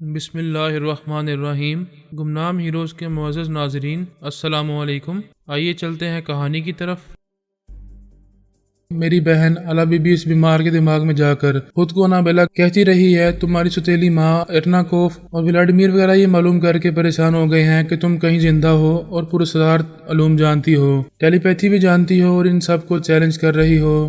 بسم اللہ الرحمن الرحیم۔ گمنام ہیروز کے معزز ناظرین، السلام علیکم۔ آئیے چلتے ہیں کہانی کی طرف۔ میری بہن الا بی بی اس بیمار کے دماغ میں جا کر خود کو انابیلا کہتی رہی ہے، تمہاری ستیلی ماں ارناکوف اور ولادیمیر وغیرہ یہ معلوم کر کے پریشان ہو گئے ہیں کہ تم کہیں زندہ ہو اور پراسرار علوم جانتی ہو، ٹیلی پیتھی بھی جانتی ہو اور ان سب کو چیلنج کر رہی ہو۔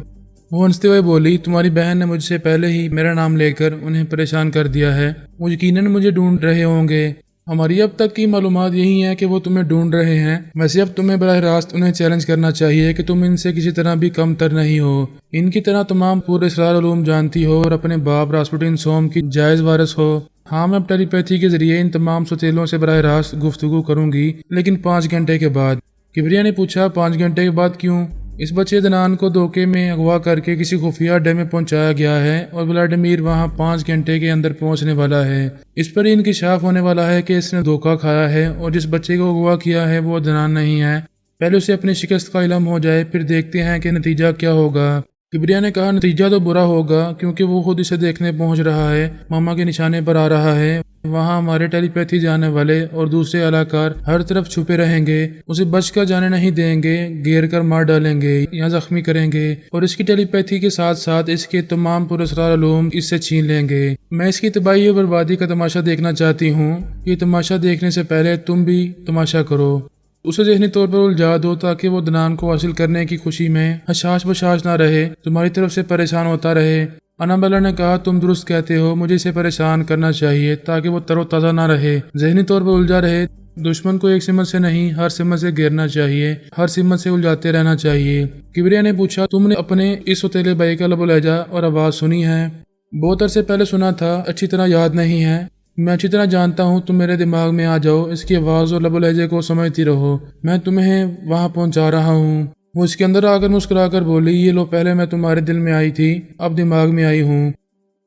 وہ ہنستے ہوئے بولی، تمہاری بہن نے مجھ سے پہلے ہی میرا نام لے کر انہیں پریشان کر دیا ہے۔ وہ یقیناً مجھے ڈھونڈ رہے ہوں گے۔ ہماری اب تک کی معلومات یہی ہیں کہ وہ تمہیں ڈھونڈ رہے ہیں۔ ویسے اب تمہیں براہ راست انہیں چیلنج کرنا چاہیے کہ تم ان سے کسی طرح بھی کم تر نہیں ہو، ان کی طرح تمام پورے اسرار علوم جانتی ہو اور اپنے باپ راسپوٹین سوم کی جائز وارث ہو۔ ہاں، میں اب ٹیلی پیتھی کے ذریعے ان تمام ستیلوں سے براہ راست گفتگو کروں گی، لیکن 5 گھنٹے کے بعد۔ کبریا نے پوچھا، 5 گھنٹے کے بعد کیوں؟ اس بچے دنان کو دھوکے میں اغوا کر کے کسی خفیہ اڈے میں پہنچایا گیا ہے اور ولادیمیر وہاں 5 گھنٹے کے اندر پہنچنے والا ہے۔ اس پر انکشاف ہونے والا ہے کہ اس نے دھوکہ کھایا ہے اور جس بچے کو اغوا کیا ہے وہ دنان نہیں ہے۔ پہلے اسے اپنی شکست کا علم ہو جائے، پھر دیکھتے ہیں کہ نتیجہ کیا ہوگا۔ کبریا نے کہا، نتیجہ تو برا ہوگا کیونکہ وہ خود اسے دیکھنے پہنچ رہا ہے، ماما کے نشانے پر آ رہا ہے۔ وہاں ہمارے ٹیلی پیتھی جانے والے اور دوسرے علاقار ہر طرف چھپے رہیں گے، اسے بچ کر جانے نہیں دیں گے، گھیر کر مار ڈالیں گے یا زخمی کریں گے اور اس کی ٹیلی پیتھی کے ساتھ ساتھ اس کے تمام پراسرار علوم اس سے چھین لیں گے۔ میں اس کی تباہی اور بربادی کا تماشا دیکھنا چاہتی ہوں۔ یہ تماشا دیکھنے سے پہلے تم بھی تماشا کرو، اسے ذہنی طور پر الجھا دو تاکہ وہ دنان کو حاصل کرنے کی خوشی میں حشاش بشاش نہ رہے، تمہاری طرف سے پریشان ہوتا رہے۔ انابیلا نے کہا، تم درست کہتے ہو، مجھے اسے پریشان کرنا چاہیے تاکہ وہ تر و تازہ نہ رہے، ذہنی طور پر الجھا رہے۔ دشمن کو ایک سمت سے نہیں، ہر سمت سے گھیرنا چاہیے، ہر سمت سے الجھاتے رہنا چاہیے۔ کبریا نے پوچھا، تم نے اپنے اس ستیلے بھائی کا لب و لہجہ اور آواز سنی ہے؟ بہت عرصے پہلے سنا تھا، اچھی طرح یاد نہیں ہے۔ میں اچھی طرح جانتا ہوں، تم میرے دماغ میں آ جاؤ، اس کی آواز اور لب و لہجے کو سمجھتی رہو، میں تمہیں وہاں پہنچا رہا ہوں۔ وہ اس کے اندر آ کر مسکرا کر بولی، یہ لو، پہلے میں تمہارے دل میں آئی تھی، اب دماغ میں آئی ہوں۔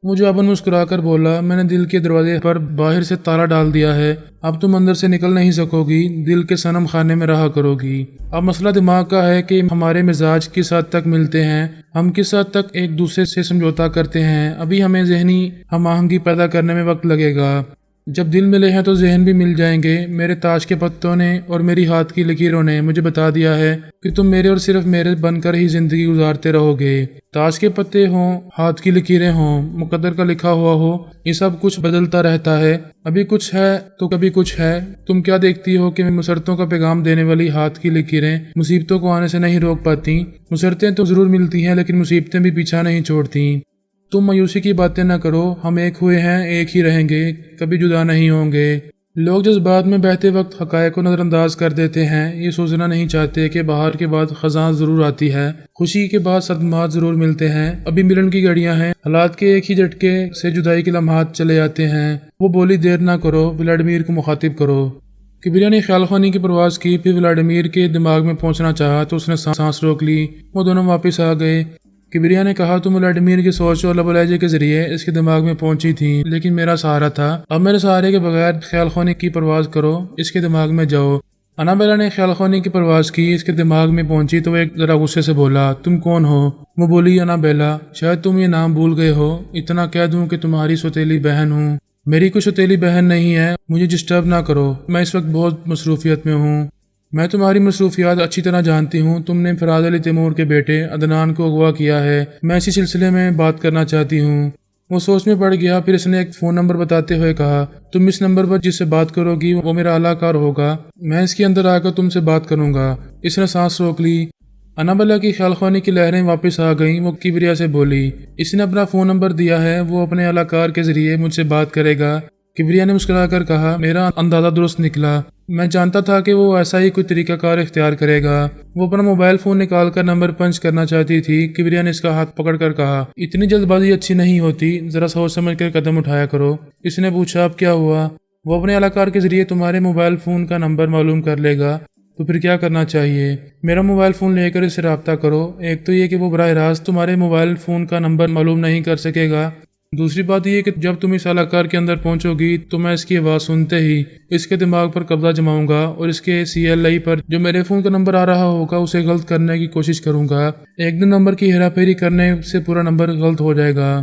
وہ جواباً مسکرا کر بولا، میں نے دل کے دروازے پر باہر سے تالا ڈال دیا ہے، اب تم اندر سے نکل نہیں سکو گی، دل کے صنم خانے میں رہا کرو گی۔ اب مسئلہ دماغ کا ہے کہ ہمارے مزاج کس حد تک ملتے ہیں، ہم کس حد تک ایک دوسرے سے سمجھوتا کرتے ہیں، ابھی ہمیں ذہنی ہم آہنگی پیدا کرنے میں وقت لگے گا۔ جب دل ملے ہیں تو ذہن بھی مل جائیں گے۔ میرے تاش کے پتوں نے اور میری ہاتھ کی لکیروں نے مجھے بتا دیا ہے کہ تم میرے اور صرف میرے بن کر ہی زندگی گزارتے رہو گے۔ تاش کے پتے ہوں، ہاتھ کی لکیریں ہوں، مقدر کا لکھا ہوا ہو، یہ سب کچھ بدلتا رہتا ہے، ابھی کچھ ہے تو کبھی کچھ ہے۔ تم کیا دیکھتی ہو کہ مسرتوں کا پیغام دینے والی ہاتھ کی لکیریں مصیبتوں کو آنے سے نہیں روک پاتی۔ مسرتیں تو ضرور ملتی ہیں لیکن مصیبتیں بھی پیچھا نہیں چھوڑتی۔ تم مایوسی کی باتیں نہ کرو، ہم ایک ہوئے ہیں، ایک ہی رہیں گے، کبھی جدا نہیں ہوں گے۔ لوگ جذبات میں بہتے وقت حقائق کو نظر انداز کر دیتے ہیں، یہ سوچنا نہیں چاہتے کہ بہار کے بعد خزاں ضرور آتی ہے، خوشی کے بعد صدمات ضرور ملتے ہیں، ابھی ملن کی گھڑیاں ہیں، حالات کے ایک ہی جھٹکے سے جدائی کے لمحات چلے آتے ہیں۔ وہ بولی، دیر نہ کرو، ولادیمیر کو مخاطب کرو۔ کبریا نے خیال خوانی کی پرواز کی، پھر ولادیمیر کے دماغ میں پہنچنا چاہا تو اس نے سانس روک لی، وہ دونوں واپس آ گئے۔ کبریا نے کہا، تم ولادیمیر کی سوچ اور لب و لہجے کے ذریعے اس کے دماغ میں پہنچی تھی، لیکن میرا سہارا تھا، اب میرے سہارے کے بغیر خیال خوانی کی پرواز کرو، اس کے دماغ میں جاؤ۔ انابیلا نے خیال خوانی کی پرواز کی، اس کے دماغ میں پہنچی تو وہ ایک ذرا غصے سے بولا، تم کون ہو؟ وہ بولی، انابیلا، شاید تم یہ نام بھول گئے ہو، اتنا کہہ دوں کہ تمہاری ستیلی بہن ہوں۔ میری کوئی ستیلی بہن نہیں ہے، مجھے ڈسٹرب نہ کرو، میں اس وقت بہت مصروفیت میں ہوں۔ میں تمہاری مصروفیات اچھی طرح جانتی ہوں، تم نے فراز علی تیمور کے بیٹے عدنان کو اغوا کیا ہے، میں اسی سلسلے میں بات کرنا چاہتی ہوں۔ وہ سوچ میں پڑ گیا، پھر اس نے ایک فون نمبر بتاتے ہوئے کہا، تم اس نمبر پر جس سے بات کرو گی وہ میرا علاقار ہوگا، میں اس کے اندر آ کر تم سے بات کروں گا۔ اس نے سانس روک لی۔ انابیلا کی خیال خوانی کی لہریں واپس آ گئیں، وہ کبریا سے بولی، اس نے اپنا فون نمبر دیا ہے، وہ اپنے علاقار کے ذریعے مجھ سے بات کرے گا۔ کبریا نے مسکرا کر کہا، میرا اندازہ درست نکلا، میں جانتا تھا کہ وہ ایسا ہی کوئی طریقہ کار اختیار کرے گا۔ وہ اپنا موبائل فون نکال کر نمبر پنچ کرنا چاہتی تھی، کبریا نے اس کا ہاتھ پکڑ کر کہا، اتنی جلد بازی اچھی نہیں ہوتی، ذرا سوچ سمجھ کر قدم اٹھایا کرو۔ اس نے پوچھا، اب کیا ہوا؟ وہ اپنے علاقار کے ذریعے تمہارے موبائل فون کا نمبر معلوم کر لے گا، تو پھر کیا کرنا چاہیے؟ میرا موبائل فون لے کر اس سے رابطہ کرو۔ ایک تو یہ کہ وہ براہ راست تمہارے موبائل فون کا نمبر معلوم نہیں کر سکے گا، دوسری بات یہ کہ جب تم اس علاقار کے اندر پہنچو گی تو میں اس کی آواز سنتے ہی اس کے دماغ پر قبضہ جماؤں گا اور اس کے CLI پر جو میرے فون کا نمبر آ رہا ہوگا اسے غلط کرنے کی کوشش کروں گا۔ ایک دن نمبر کی ہیرا پھیری کرنے سے پورا نمبر غلط ہو جائے گا۔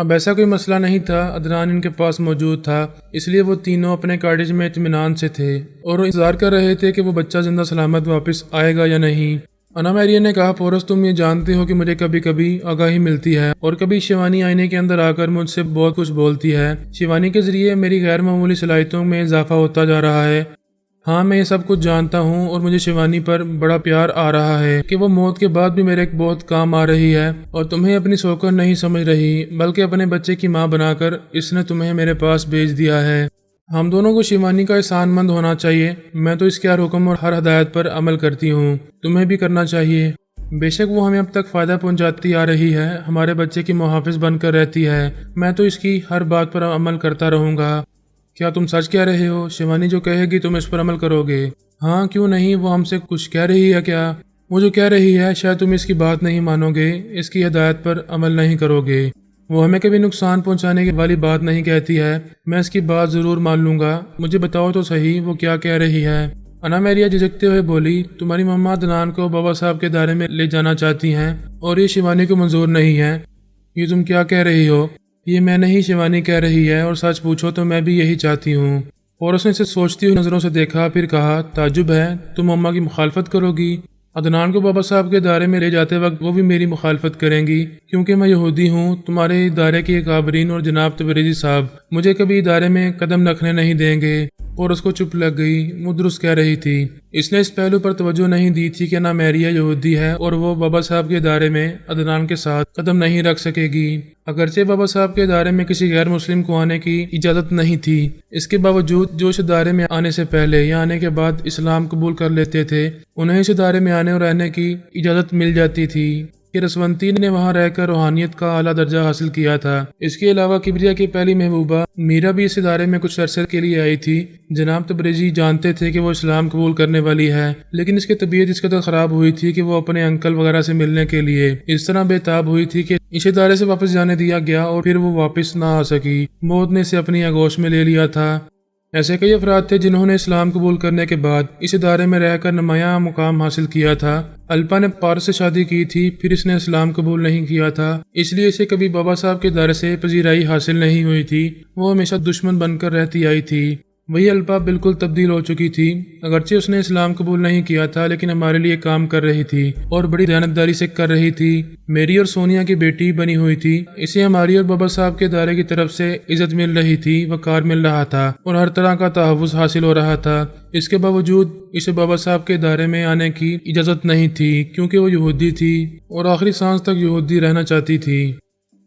اب ایسا کوئی مسئلہ نہیں تھا، عدنان ان کے پاس موجود تھا، اس لیے وہ تینوں اپنے کاٹیج میں اطمینان سے تھے اور وہ انتظار کر رہے تھے کہ وہ بچہ زندہ سلامت واپس آئے گا یا نہیں۔ انا میریا نے کہا، پورس تم یہ جانتے ہو کہ مجھے کبھی کبھی آگاہی ملتی ہے اور کبھی شیوانی آئینے کے اندر آ کر مجھ سے بہت کچھ بولتی ہے۔ شیوانی کے ذریعے میری غیر معمولی صلاحیتوں میں اضافہ ہوتا جا رہا ہے۔ ہاں میں یہ سب کچھ جانتا ہوں اور مجھے شیوانی پر بڑا پیار آ رہا ہے کہ وہ موت کے بعد بھی میرے بہت کام آ رہی ہے اور تمہیں اپنی سوکر نہیں سمجھ رہی بلکہ اپنے بچے کی ماں بنا کر اس نے تمہیں میرے پاس بھیج دیا ہے۔ ہم دونوں کو شیوانی کا احسان مند ہونا چاہیے، میں تو اس کے ہر حکم اور ہر ہدایت پر عمل کرتی ہوں، تمہیں بھی کرنا چاہیے۔ بے شک وہ ہمیں اب تک فائدہ پہنچاتی آ رہی ہے، ہمارے بچے کی محافظ بن کر رہتی ہے، میں تو اس کی ہر بات پر عمل کرتا رہوں گا۔ کیا تم سچ کہہ رہے ہو؟ شیوانی جو کہے گی تم اس پر عمل کرو گے؟ ہاں کیوں نہیں، وہ ہم سے کچھ کہہ رہی ہے کیا؟ وہ جو کہہ رہی ہے شاید تم اس کی بات نہیں مانو گے، اس کی ہدایت پر عمل نہیں کرو گے۔ وہ ہمیں کبھی نقصان پہنچانے والی بات نہیں کہتی ہے، میں اس کی بات ضرور مان لوں گا، مجھے بتاؤ تو صحیح وہ کیا کہہ رہی ہے۔ انا میریا جھجکتے ہوئے بولی، تمہاری مما عدنان کو بابا صاحب کے دائرے میں لے جانا چاہتی ہیں اور یہ شیوانی کو منظور نہیں ہے۔ یہ تم کیا کہہ رہی ہو؟ یہ میں نہیں، شیوانی کہہ رہی ہے، اور سچ پوچھو تو میں بھی یہی چاہتی ہوں۔ اور اس نے اسے سوچتی ہوئی نظروں سے دیکھا، پھر کہا، تعجب ہے تم مما کی مخالفت کرو گی؟ عدنان کو بابا صاحب کے دائرے میں لے جاتے وقت وہ بھی میری مخالفت کریں گی کیونکہ میں یہودی ہوں۔ تمہارے ادارے کے کابرین اور جناب تبریزی صاحب مجھے کبھی ادارے میں قدم رکھنے نہیں دیں گے۔ اور اس کو چپ لگ گئی، وہ درست کہہ رہی تھی۔ اس نے اس پہلو پر توجہ نہیں دی تھی کہ انا میریا یہودی ہے اور وہ بابا صاحب کے ادارے میں عدنان کے ساتھ قدم نہیں رکھ سکے گی، اگرچہ بابا صاحب کے ادارے میں کسی غیر مسلم کو آنے کی اجازت نہیں تھی۔ اس کے باوجود جو اس ادارے میں آنے سے پہلے یا آنے کے بعد اسلام قبول کر لیتے تھے انہیں اس ادارے میں آنے اور رہنے کی اجازت مل جاتی تھی کہ رسونتی نے وہاں رہ کر روحانیت کا اعلیٰ درجہ حاصل کیا تھا۔ اس کے علاوہ کبریا کی پہلی محبوبہ میرا بھی اس ادارے میں کچھ عرصے کے لیے آئی تھی۔ جناب تبریزی جانتے تھے کہ وہ اسلام قبول کرنے والی ہے، لیکن اس کی طبیعت اس قدر خراب ہوئی تھی کہ وہ اپنے انکل وغیرہ سے ملنے کے لیے اس طرح بے تاب ہوئی تھی کہ اس ادارے سے واپس جانے دیا گیا اور پھر وہ واپس نہ آ سکی۔ موت نے اسے اپنی آغوش میں لے لیا تھا۔ ایسے کئی افراد تھے جنہوں نے اسلام قبول کرنے کے بعد اس ادارے میں رہ کر نمایاں مقام حاصل کیا تھا۔ الپا نے پارس سے شادی کی تھی، پھر اس نے اسلام قبول نہیں کیا تھا، اس لیے اسے کبھی بابا صاحب کے ادارے سے پذیرائی حاصل نہیں ہوئی تھی، وہ ہمیشہ دشمن بن کر رہتی آئی تھی۔ وہی الپا بالکل تبدیل ہو چکی تھی، اگرچہ اس نے اسلام قبول نہیں کیا تھا لیکن ہمارے لیے کام کر رہی تھی اور بڑی دیانتداری سے کر رہی تھی۔ میری اور سونیا کی بیٹی بنی ہوئی تھی، اسے ہماری اور بابا صاحب کے ادارے کی طرف سے عزت مل رہی تھی، وقار مل رہا تھا اور ہر طرح کا تحفظ حاصل ہو رہا تھا۔ اس کے باوجود اسے بابا صاحب کے ادارے میں آنے کی اجازت نہیں تھی کیونکہ وہ یہودی تھی اور آخری سانس تک یہودی رہنا چاہتی تھی۔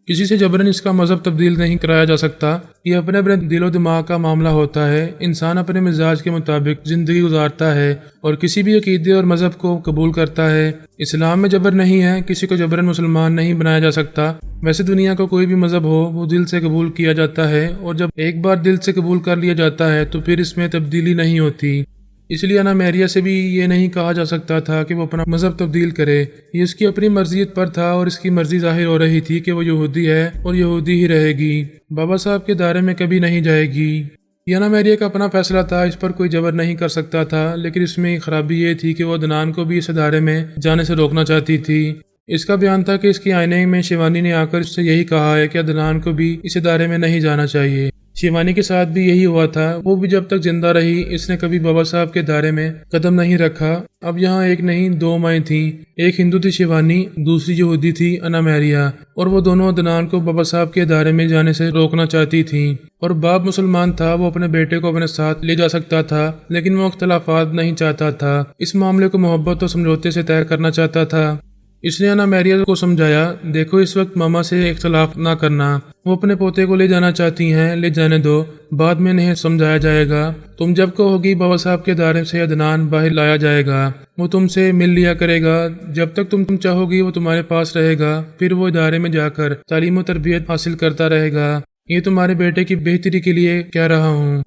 کسی سے جبراً اس کا مذہب تبدیل نہیں کرایا جا سکتا، یہ اپنے اپنے دل و دماغ کا معاملہ ہوتا ہے۔ انسان اپنے مزاج کے مطابق زندگی گزارتا ہے اور کسی بھی عقیدے اور مذہب کو قبول کرتا ہے۔ اسلام میں جبر نہیں ہے، کسی کو جبراً مسلمان نہیں بنایا جا سکتا۔ ویسے دنیا کا کوئی بھی مذہب ہو وہ دل سے قبول کیا جاتا ہے، اور جب ایک بار دل سے قبول کر لیا جاتا ہے تو پھر اس میں تبدیلی نہیں ہوتی۔ اس لیے انا میریا سے بھی یہ نہیں کہا جا سکتا تھا کہ وہ اپنا مذہب تبدیل کرے، یہ اس کی اپنی مرضیت پر تھا اور اس کی مرضی ظاہر ہو رہی تھی کہ وہ یہودی ہے اور یہودی ہی رہے گی، بابا صاحب کے دائرے میں کبھی نہیں جائے گی۔ یہ انا میریا کا اپنا فیصلہ تھا، اس پر کوئی جبر نہیں کر سکتا تھا، لیکن اس میں خرابی یہ تھی کہ وہ عدنان کو بھی اس ادارے میں جانے سے روکنا چاہتی تھی۔ اس کا بیان تھا کہ اس کی آئینے میں شیوانی نے آ کر اس سے یہی کہا ہے کہ عدنان کو بھی اس ادارے میں نہیں جانا چاہیے۔ شیوانی کے ساتھ بھی یہی ہوا تھا، وہ بھی جب تک زندہ رہی اس نے کبھی بابا صاحب کے دائرے میں قدم نہیں رکھا۔ اب یہاں ایک نہیں دو مائیں تھیں، ایک ہندو تھی شیوانی، دوسری یہودی تھی انا میریا، اور وہ دونوں عدنان کو بابا صاحب کے دائرے میں جانے سے روکنا چاہتی تھیں۔ اور باپ مسلمان تھا، وہ اپنے بیٹے کو اپنے ساتھ لے جا سکتا تھا، لیکن وہ اختلافات نہیں چاہتا تھا، اس معاملے کو محبت اور سمجھوتے سے طے کرنا چاہتا تھا۔ اس نے انا میریا کو سمجھایا، دیکھو اس وقت ماما سے اختلاف نہ کرنا، وہ اپنے پوتے کو لے جانا چاہتی ہیں، لے جانے دو، بعد میں انہیں سمجھایا جائے گا۔ تم جب کہو گی بابا صاحب کے دائرے سے عدنان باہر لایا جائے گا، وہ تم سے مل لیا کرے گا، جب تک تم چاہو گی وہ تمہارے پاس رہے گا، پھر وہ ادارے میں جا کر تعلیم و تربیت حاصل کرتا رہے گا۔ یہ تمہارے بیٹے کی بہتری کے لیے کہہ رہا ہوں۔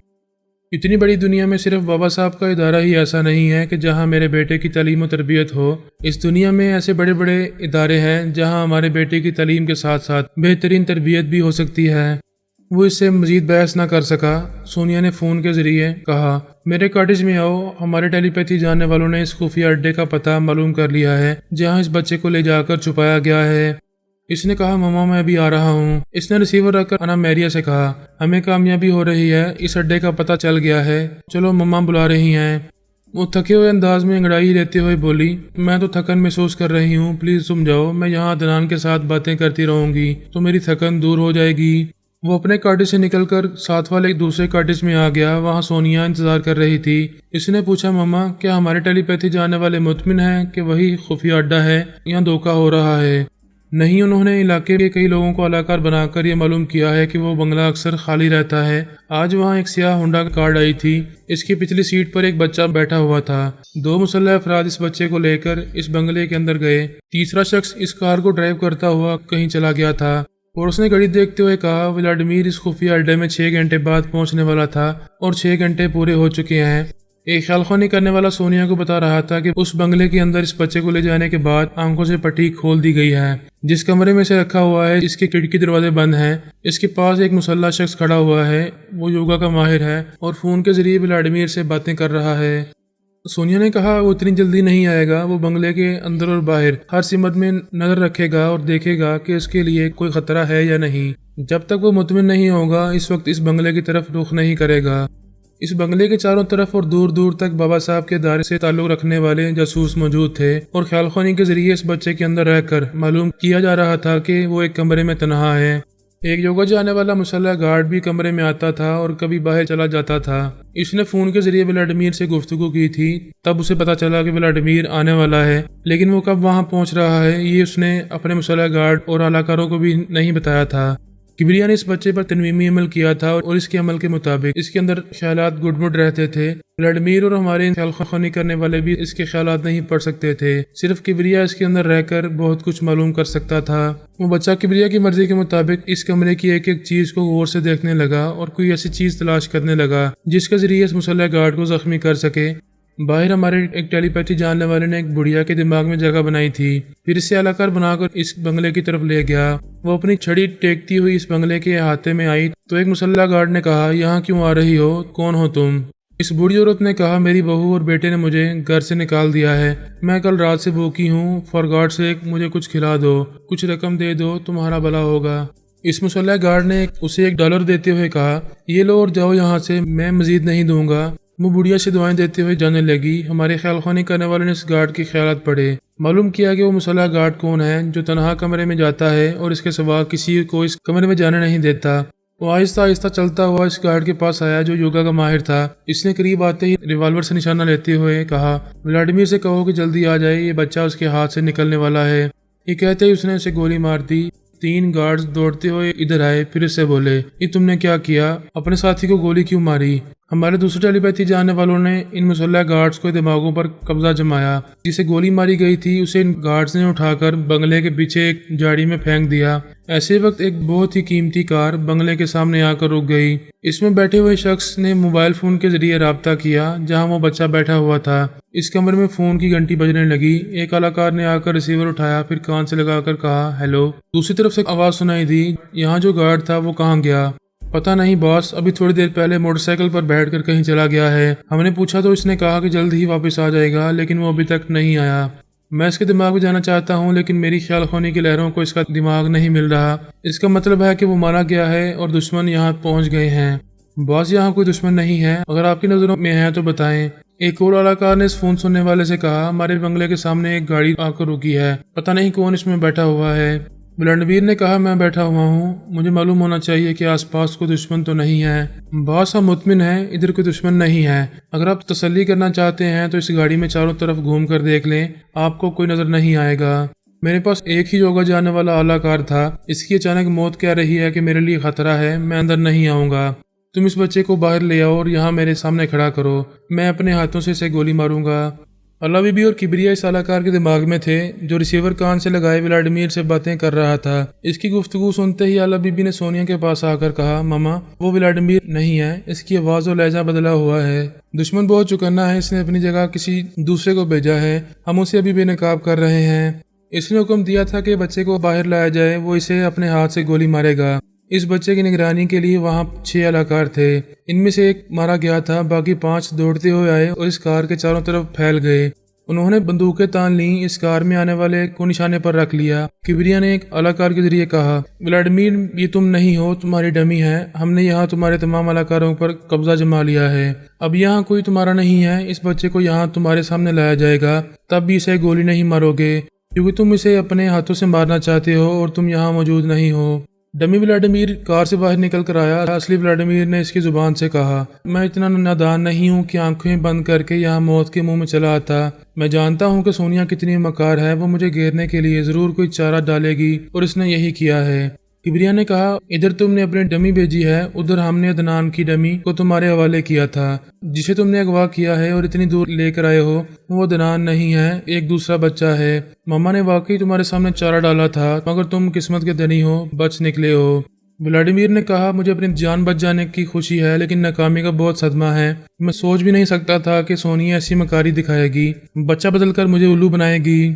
اتنی بڑی دنیا میں صرف بابا صاحب کا ادارہ ہی ایسا نہیں ہے کہ جہاں میرے بیٹے کی تعلیم و تربیت ہو، اس دنیا میں ایسے بڑے بڑے ادارے ہیں جہاں ہمارے بیٹے کی تعلیم کے ساتھ ساتھ بہترین تربیت بھی ہو سکتی ہے۔ وہ اس سے مزید بحث نہ کر سکا۔ سونیا نے فون کے ذریعے کہا، میرے کاٹیج میں آؤ، ہمارے ٹیلی پیتھی جاننے والوں نے اس خفیہ اڈے کا پتہ معلوم کر لیا ہے جہاں اس بچے کو لے جا کر چھپایا گیا ہے۔ اس نے کہا مما میں ابھی آ رہا ہوں۔ اس نے ریسیور رکھ کر انا میریا سے کہا ہمیں کامیابی ہو رہی ہے، اس اڈے کا پتہ چل گیا ہے، چلو مما بلا رہی ہیں۔ وہ تھکے ہوئے انداز میں انگڑائی لیتے ہوئے بولی میں تو تھکن محسوس کر رہی ہوں، پلیز تم جاؤ، میں یہاں عدنان کے ساتھ باتیں کرتی رہوں گی تو میری تھکن دور ہو جائے گی۔ وہ اپنے کاٹیج سے نکل کر ساتھ والے ایک دوسرے کاٹیج میں آ گیا، وہاں سونیا انتظار کر رہی تھی۔ اس نے پوچھا مما کیا ہمارے ٹیلی پیتھی جانے والے مطمئن ہیں کہ وہی خفیہ اڈا ہے یا دھوکہ ہو رہا ہے؟ نہیں، انہوں نے علاقے کے کئی لوگوں کو علاقار بنا کر یہ معلوم کیا ہے کہ وہ بنگلہ اکثر خالی رہتا ہے۔ آج وہاں ایک سیاہ ہونڈا کار آئی تھی، اس کی پچھلی سیٹ پر ایک بچہ بیٹھا ہوا تھا۔ 2 مسلح افراد اس بچے کو لے کر اس بنگلے کے اندر گئے۔ تیسرا شخص اس کار کو ڈرائیو کرتا ہوا کہیں چلا گیا تھا اور اس نے گھڑی دیکھتے ہوئے کہا ولادیمیر اس خفیہ اڈے میں 6 گھنٹے بعد پہنچنے والا تھا اور 6 گھنٹے پورے ہو چکے ہیں۔ ایک خیال خوانی کرنے والا سونیا کو بتا رہا تھا کہ اس بنگلے کے اندر اس بچے کو لے جانے کے بعد آنکھوں سے پٹی کھول دی گئی ہے۔ جس کمرے میں سے رکھا ہوا ہے اس کے کھڑکی دروازے بند ہیں۔ اس کے پاس ایک مسلح شخص کھڑا ہوا ہے، وہ یوگا کا ماہر ہے اور فون کے ذریعے ولادیمیر سے باتیں کر رہا ہے۔ سونیا نے کہا وہ اتنی جلدی نہیں آئے گا، وہ بنگلے کے اندر اور باہر ہر سمت میں نظر رکھے گا اور دیکھے گا کہ اس کے لیے کوئی خطرہ ہے یا نہیں۔ جب تک وہ مطمئن نہیں ہوگا اس وقت اس بنگلے کی طرف رخ نہیں کرے گا۔ اس بنگلے کے چاروں طرف اور دور دور تک بابا صاحب کے دائرے سے تعلق رکھنے والے جاسوس موجود تھے اور خیال خوانی کے ذریعے اس بچے کے اندر رہ کر معلوم کیا جا رہا تھا کہ وہ ایک کمرے میں تنہا ہے۔ ایک یوگا جانے والا مسلح گارڈ بھی کمرے میں آتا تھا اور کبھی باہر چلا جاتا تھا۔ اس نے فون کے ذریعے ولادیمیر سے گفتگو کی تھی، تب اسے پتا چلا کہ ولادیمیر آنے والا ہے، لیکن وہ کب وہاں پہنچ رہا ہے یہ اس نے اپنے مسلح گارڈ اور اعلیٰ کو بھی نہیں بتایا تھا۔ کبریا نے اس بچے پر تنویمی عمل کیا تھا اور اس کے عمل کے مطابق اس کے اندر خیالات گڈ مڈ رہتے تھے۔ ولادیمیر اور ہمارے خیال خوانی کرنے والے بھی اس کے خیالات نہیں پڑھ سکتے تھے، صرف کبریا اس کے اندر رہ کر بہت کچھ معلوم کر سکتا تھا۔ وہ بچہ کبریا کی مرضی کے مطابق اس کمرے کی ایک ایک چیز کو غور سے دیکھنے لگا اور کوئی ایسی چیز تلاش کرنے لگا جس کے ذریعے اس مسلح گارڈ کو زخمی کر سکے۔ باہر ہمارے ایک ٹیلی پیتھی جاننے والے نے ایک بڑھیا کے دماغ میں جگہ بنائی تھی، پھر اسے علاقار بنا کر اس بنگلے کی طرف لے گیا۔ وہ اپنی چھڑی ٹیکتی ہوئی اس بنگلے کے احاطے میں آئی تو ایک مسلح گارڈ نے کہا یہاں کیوں آ رہی ہو، کون ہو تم؟ اس بوڑھی عورت نے کہا میری بہو اور بیٹے نے مجھے گھر سے نکال دیا ہے، میں کل رات سے بھوکی ہوں، فار گاڈ سیک مجھے کچھ کھلا دو، کچھ رقم دے دو، تمہارا بھلا ہوگا۔ اس مسلح گارڈ نے اسے $1 دیتے ہوئے کہا یہ لو اور جاؤ یہاں سے، میں مزید نہیں دوں گا۔ وہ بڑھیا سے دعائیں دیتے ہوئے جانے لگی۔ ہمارے خیال خوانی کرنے والے نے اس گارڈ کے خیالات پڑھے، معلوم کیا کہ وہ مسلح گارڈ کون ہے جو تنہا کمرے میں جاتا ہے اور اس کے سوا کسی کو اس کمرے میں جانے نہیں دیتا۔ وہ آہستہ آہستہ چلتا ہوا اس گارڈ کے پاس آیا جو یوگا کا ماہر تھا۔ اس نے قریب آتے ہی ریوالور سے نشانہ لیتے ہوئے کہا ولادیمیر سے کہو کہ جلدی آ جائے، یہ بچہ اس کے ہاتھ سے نکلنے والا ہے۔ یہ کہتے ہی اس نے اسے گولی مار دی۔ 3 گارڈز دوڑتے ہوئے ادھر آئے، پھر اس سے بولے یہ تم نے کیا کیا، اپنے ساتھی کو گولی کیوں ماری؟ ہمارے دوسرے ٹیلی پیتھی جاننے والوں نے ان مسلح گارڈز کو دماغوں پر قبضہ جمایا۔ جسے گولی ماری گئی تھی اسے ان گارڈز نے اٹھا کر بنگلے کے پیچھے ایک جھاڑی میں پھینک دیا۔ ایسے وقت ایک بہت ہی قیمتی کار بنگلے کے سامنے آ کر رک گئی۔ اس میں بیٹھے ہوئے شخص نے موبائل فون کے ذریعے رابطہ کیا جہاں وہ بچہ بیٹھا ہوا تھا۔ اس کمرے میں فون کی گھنٹی بجنے لگی۔ ایک اعلیٰ نے آ کر ریسیور اٹھایا، پھر کان سے لگا کر کہا ہیلو۔ دوسری طرف سے آواز سنائی دی یہاں جو گارڈ تھا وہ کہاں گیا؟ پتہ نہیں باس، ابھی تھوڑی دیر پہلے موٹر سائیکل پر بیٹھ کر کہیں چلا گیا ہے۔ ہم نے پوچھا تو اس نے کہا کہ جلد ہی واپس آ جائے گا، لیکن وہ ابھی تک نہیں آیا۔ میں اس کے دماغ میں جانا چاہتا ہوں لیکن میری خیال خوانی کی لہروں کو اس کا دماغ نہیں مل رہا۔ اس کا مطلب ہے کہ وہ مارا گیا ہے اور دشمن یہاں پہنچ گئے ہیں۔ باس یہاں کوئی دشمن نہیں ہے، اگر آپ کی نظروں میں ہے تو بتائیں۔ ایک اور اعلیٰ نے اس فون سننے والے سے کہا ہمارے بنگلے کے سامنے ایک گاڑی آ کر رکی ہے، پتہ نہیں کون اس میں بیٹھا ہوا ہے۔ ولادیمیر نے کہا میں بیٹھا ہوا ہوں، مجھے معلوم ہونا چاہیے کہ آس پاس کوئی دشمن تو نہیں ہے۔ باس ہم مطمئن ہیں ادھر کوئی دشمن نہیں ہے، اگر آپ تسلی کرنا چاہتے ہیں تو اس گاڑی میں چاروں طرف گھوم کر دیکھ لیں، آپ کو کوئی نظر نہیں آئے گا۔ میرے پاس ایک ہی یوگا جانے والا اعلیٰ تھا، اس کی اچانک موت کہہ رہی ہے کہ میرے لیے خطرہ ہے، میں اندر نہیں آؤں گا۔ تم اس بچے کو باہر لے آؤ اور یہاں میرے سامنے کھڑا کرو، میں اپنے ہاتھوں سے اسے گولی ماروں گا۔ اللہ بی بی اور کبریا اس اعلیٰ کے دماغ میں تھے جو ریسیور کان سے لگائے ولادیمیر سے باتیں کر رہا تھا۔ اس کی گفتگو سنتے ہی اللہ بی بی نے سونیا کے پاس آ کر کہا ماما وہ ولادیمیر نہیں ہے، اس کی آواز و لہجہ بدلا ہوا ہے، دشمن بہت چکنا ہے، اس نے اپنی جگہ کسی دوسرے کو بھیجا ہے، ہم اسے ابھی بے نقاب کر رہے ہیں۔ اس نے حکم دیا تھا کہ بچے کو باہر لایا جائے، وہ اسے اپنے ہاتھ سے گولی مارے گا۔ اس بچے کی نگرانی کے لیے وہاں 6 اعلیٰ تھے، ان میں سے ایک مارا گیا تھا، باقی 5 دوڑتے ہوئے آئے اور اس کار کے چاروں طرف پھیل گئے۔ انہوں نے بندوقیں تان لیں، اس کار میں آنے والے کو نشانے پر رکھ لیا۔ کبریا نے ایک اداکار کے ذریعے کہا، ولادیمیر یہ تم نہیں ہو، تمہاری ڈمی ہے، ہم نے یہاں تمہارے تمام اداکاروں پر قبضہ جما لیا ہے، اب یہاں کوئی تمہارا نہیں ہے، اس بچے کو یہاں تمہارے سامنے لایا جائے گا، تب بھی اسے گولی نہیں مارو گے کیونکہ تم اسے اپنے ہاتھوں سے مارنا چاہتے ہو اور تم یہاں موجود نہیں ہو۔ ڈمی ولادیمیر کار سے باہر نکل کر آیا۔ اصلی ولادیمیر نے اس کی زبان سے کہا، میں اتنا نادان نہیں ہوں کہ آنکھیں بند کر کے یہاں موت کے منہ میں چلا آتا، میں جانتا ہوں کہ سونیا کتنی مکار ہے، وہ مجھے گھیرنے کے لیے ضرور کوئی چارہ ڈالے گی اور اس نے یہی کیا ہے۔ کبریا نے کہا، ادھر تم نے اپنی ڈمی بھیجی ہے، ادھر ہم نے عدنان کی ڈمی کو تمہارے حوالے کیا تھا، جسے تم نے اغوا کیا ہے اور اتنی دور لے کر آئے ہو، وہ عدنان نہیں ہے، ایک دوسرا بچہ ہے۔ ماما نے واقعی تمہارے سامنے چارہ ڈالا تھا، مگر تم قسمت کے دھنی ہو، بچ نکلے ہو۔ ولادیمیر نے کہا، مجھے اپنی جان بچ جانے کی خوشی ہے، لیکن ناکامی کا بہت صدمہ ہے، میں سوچ بھی نہیں سکتا تھا کہ سونیا ایسی مکاری دکھائے گی، بچہ بدل کر مجھے الو بنائے گی۔